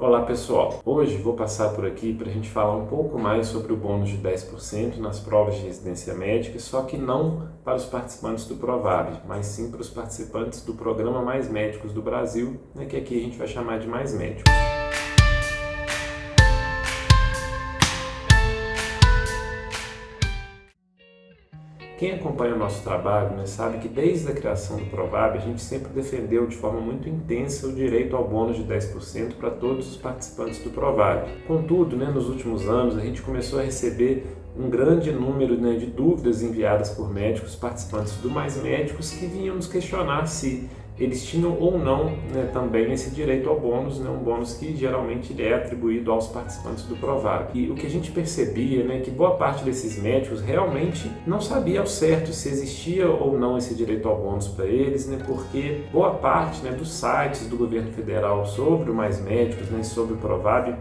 Olá pessoal, hoje vou passar por aqui para a gente falar um pouco mais sobre o bônus de 10% nas provas de residência médica, só que não para os participantes do Provab, mas sim para os participantes do programa Mais Médicos do Brasil, que aqui a gente vai chamar de Mais Médicos. Quem acompanha o nosso trabalho sabe que desde a criação do Provab a gente sempre defendeu de forma muito intensa o direito ao bônus de 10% para todos os participantes do Provab. Contudo, nos últimos anos a gente começou a receber um grande número de dúvidas enviadas por médicos participantes do Mais Médicos que vinham nos questionar se eles tinham ou não também esse direito ao bônus, um bônus que geralmente ele é atribuído aos participantes do Provab. E o que a gente percebia é que boa parte desses médicos realmente não sabia ao certo se existia ou não esse direito ao bônus para eles, porque boa parte dos sites do governo federal sobre o Mais Médicos, sobre o Provab,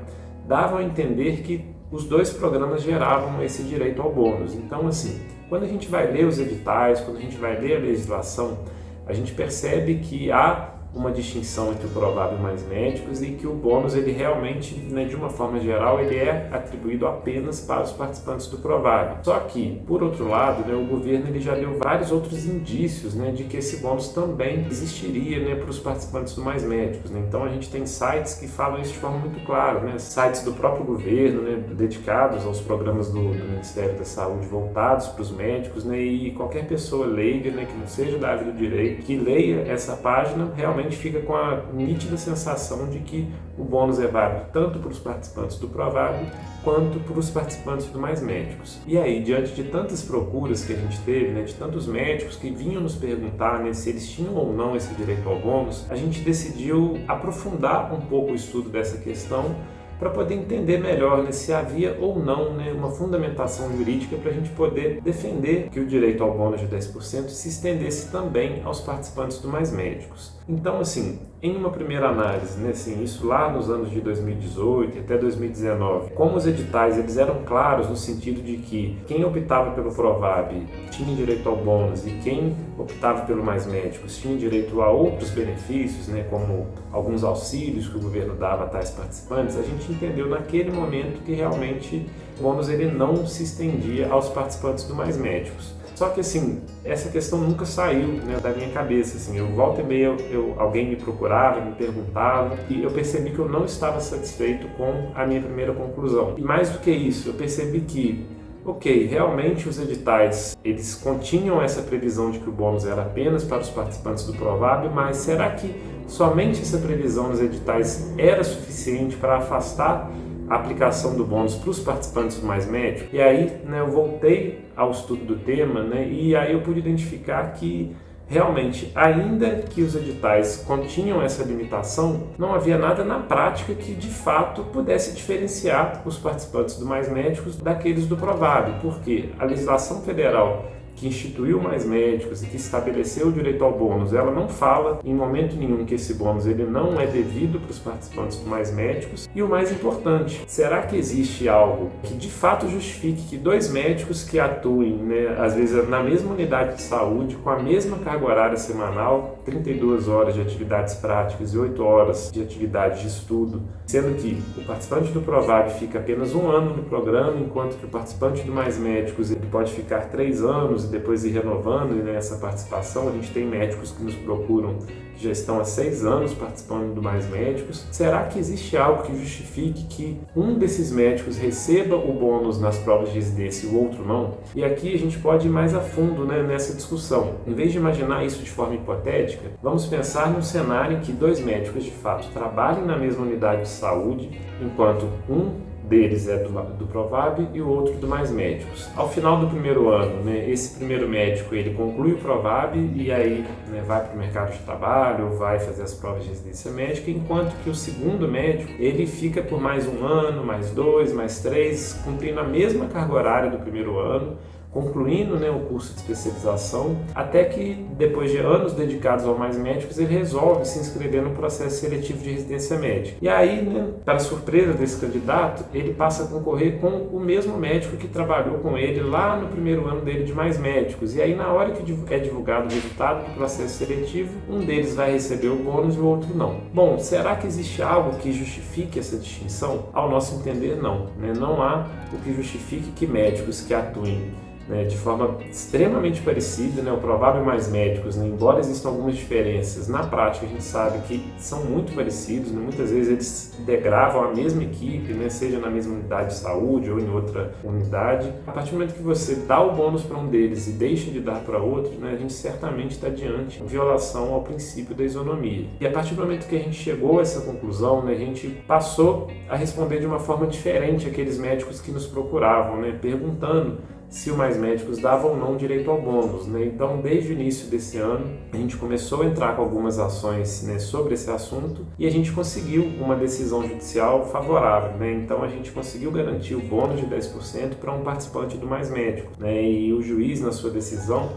davam a entender que os dois programas geravam esse direito ao bônus. Então, assim, quando a gente vai ler os editais, quando a gente vai ler a legislação, a gente percebe que há uma distinção entre o Provab e o Mais Médicos e que o bônus, ele realmente, de uma forma geral, ele é atribuído apenas para os participantes do Provab. Só que, por outro lado, o governo ele já deu vários outros indícios de que esse bônus também existiria para os participantes do Mais Médicos. Então a gente tem sites que falam isso de forma muito clara, sites do próprio governo, dedicados aos programas do Ministério da Saúde voltados para os médicos, e qualquer pessoa leiga, que não seja da área do direito, que leia essa página, realmente fica com a nítida sensação de que o bônus é válido tanto para os participantes do Provab quanto para os participantes do Mais Médicos. E aí, diante de tantas procuras que a gente teve, de tantos médicos que vinham nos perguntar se eles tinham ou não esse direito ao bônus, a gente decidiu aprofundar um pouco o estudo dessa questão para poder entender melhor se havia ou não uma fundamentação jurídica para a gente poder defender que o direito ao bônus de 10% se estendesse também aos participantes do Mais Médicos. Então, assim, em uma primeira análise, isso lá nos anos de 2018 até 2019, como os editais eles eram claros no sentido de que quem optava pelo Provab tinha direito ao bônus e quem optava pelo Mais Médicos tinha direito a outros benefícios, como alguns auxílios que o governo dava a tais participantes, a gente entendeu naquele momento que realmente o bônus ele não se estendia aos participantes do Mais Médicos. Só que assim, essa questão nunca saiu da minha cabeça. Eu volta e meia, alguém me procurava, me perguntava e eu percebi que eu não estava satisfeito com a minha primeira conclusão. E mais do que isso, eu percebi que realmente os editais, eles continham essa previsão de que o bônus era apenas para os participantes do Provab, mas será que somente essa previsão nos editais era suficiente para afastar a aplicação do bônus para os participantes do Mais Médicos? E aí eu voltei ao estudo do tema e aí eu pude identificar que realmente, ainda que os editais continham essa limitação, não havia nada na prática que de fato pudesse diferenciar os participantes do Mais Médicos daqueles do Provab, porque a legislação federal que instituiu Mais Médicos e que estabeleceu o direito ao bônus, ela não fala em momento nenhum que esse bônus ele não é devido para os participantes do Mais Médicos. E o mais importante, será que existe algo que de fato justifique que dois médicos que atuem, às vezes na mesma unidade de saúde, com a mesma carga horária semanal, 32 horas de atividades práticas e 8 horas de atividade de estudo, sendo que o participante do Provab fica apenas 1 ano no programa, enquanto que o participante do Mais Médicos ele pode ficar 3 anos e depois ir renovando essa participação. A gente tem médicos que nos procuram que já estão há 6 anos participando do Mais Médicos. Será que existe algo que justifique que um desses médicos receba o bônus nas provas de residência e o outro não? E aqui a gente pode ir mais a fundo nessa discussão. Em vez de imaginar isso de forma hipotética, vamos pensar num cenário em que 2 médicos de fato trabalhem na mesma unidade de saúde, enquanto um deles é do Provab e o outro do Mais Médicos. Ao final do primeiro ano, esse primeiro médico ele conclui o Provab e aí vai para o mercado de trabalho ou vai fazer as provas de residência médica, enquanto que o segundo médico ele fica por mais 1 ano, mais 2, mais 3, cumprindo a mesma carga horária do primeiro ano, concluindo, né, o curso de especialização, até que depois de anos dedicados ao Mais Médicos, ele resolve se inscrever no processo seletivo de residência médica. E aí, né, para surpresa desse candidato, ele passa a concorrer com o mesmo médico que trabalhou com ele lá no primeiro ano dele de Mais Médicos. E aí, na hora que é divulgado o resultado do processo seletivo, um deles vai receber o bônus e o outro não. Bom, será que existe algo que justifique essa distinção? Ao nosso entender, não. Né? Não há o que justifique que médicos que atuem, né, de forma extremamente parecida, né, o provável Mais Médicos, né, embora existam algumas diferenças, na prática a gente sabe que são muito parecidos, né, muitas vezes eles degravam a mesma equipe, né, seja na mesma unidade de saúde ou em outra unidade. A partir do momento que você dá o bônus para um deles e deixa de dar para outro, né, a gente certamente está diante de violação ao princípio da isonomia. E a partir do momento que a gente chegou a essa conclusão, né, a gente passou a responder de uma forma diferente àqueles médicos que nos procuravam, né, perguntando se o Mais Médicos dava ou não direito ao bônus, né? Então, desde o início desse ano, a gente começou a entrar com algumas ações, né, sobre esse assunto e a gente conseguiu uma decisão judicial favorável, né? Então, a gente conseguiu garantir o bônus de 10% para um participante do Mais Médicos, né? E o juiz, na sua decisão,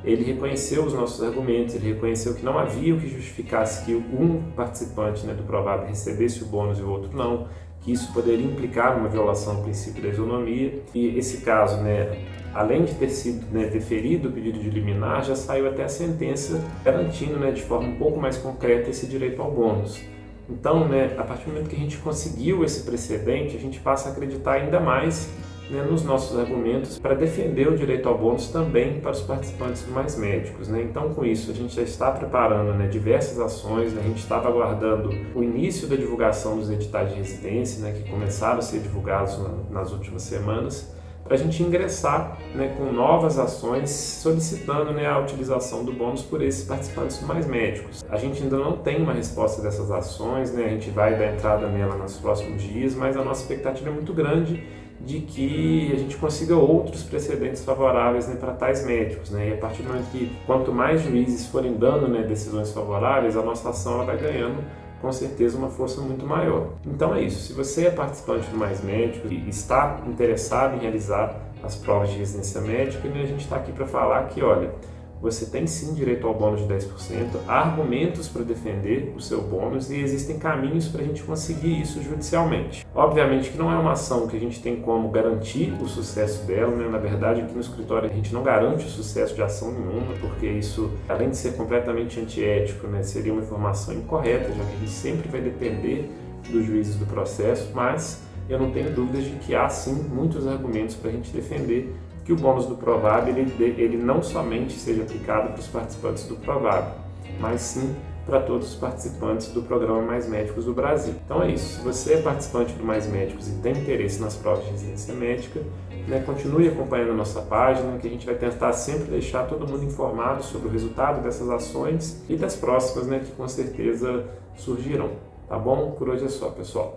ele reconheceu os nossos argumentos, ele reconheceu que não havia o que justificasse que um participante, né, do provável recebesse o bônus e o outro não, que isso poderia implicar numa violação do princípio da isonomia. E esse caso, né, além de ter sido, né, deferido o pedido de liminar, já saiu até a sentença garantindo, né, de forma um pouco mais concreta esse direito ao bônus. Então, né, a partir do momento que a gente conseguiu esse precedente, a gente passa a acreditar ainda mais, né, nos nossos argumentos para defender o direito ao bônus também para os participantes do Mais Médicos, né? Então, com isso, a gente já está preparando, né, diversas ações, né? A gente estava aguardando o início da divulgação dos editais de residência, né, que começaram a ser divulgados nas últimas semanas, para a gente ingressar, né, com novas ações solicitando, né, a utilização do bônus por esses participantes do Mais Médicos. A gente ainda não tem uma resposta dessas ações, né? A gente vai dar entrada nela nos próximos dias, mas a nossa expectativa é muito grande de que a gente consiga outros precedentes favoráveis, né, para tais médicos, né? E a partir do momento que quanto mais juízes forem dando, né, decisões favoráveis, a nossa ação ela vai ganhando com certeza uma força muito maior. Então é isso, se você é participante do Mais Médicos e está interessado em realizar as provas de residência médica, né, a gente está aqui para falar que, olha, você tem sim direito ao bônus de 10%, há argumentos para defender o seu bônus e existem caminhos para a gente conseguir isso judicialmente. Obviamente que não é uma ação que a gente tem como garantir o sucesso dela, né? Na verdade, aqui no escritório a gente não garante o sucesso de ação nenhuma, porque isso, além de ser completamente antiético, né, seria uma informação incorreta, já que a gente sempre vai depender dos juízes do processo, mas eu não tenho dúvidas de que há sim muitos argumentos para a gente defender que o bônus do Provab ele não somente seja aplicado para os participantes do Provab, mas sim para todos os participantes do programa Mais Médicos do Brasil. Então é isso, se você é participante do Mais Médicos e tem interesse nas provas de residência médica, né, continue acompanhando a nossa página, que a gente vai tentar sempre deixar todo mundo informado sobre o resultado dessas ações e das próximas, né, que com certeza surgirão. Tá bom? Por hoje é só, pessoal.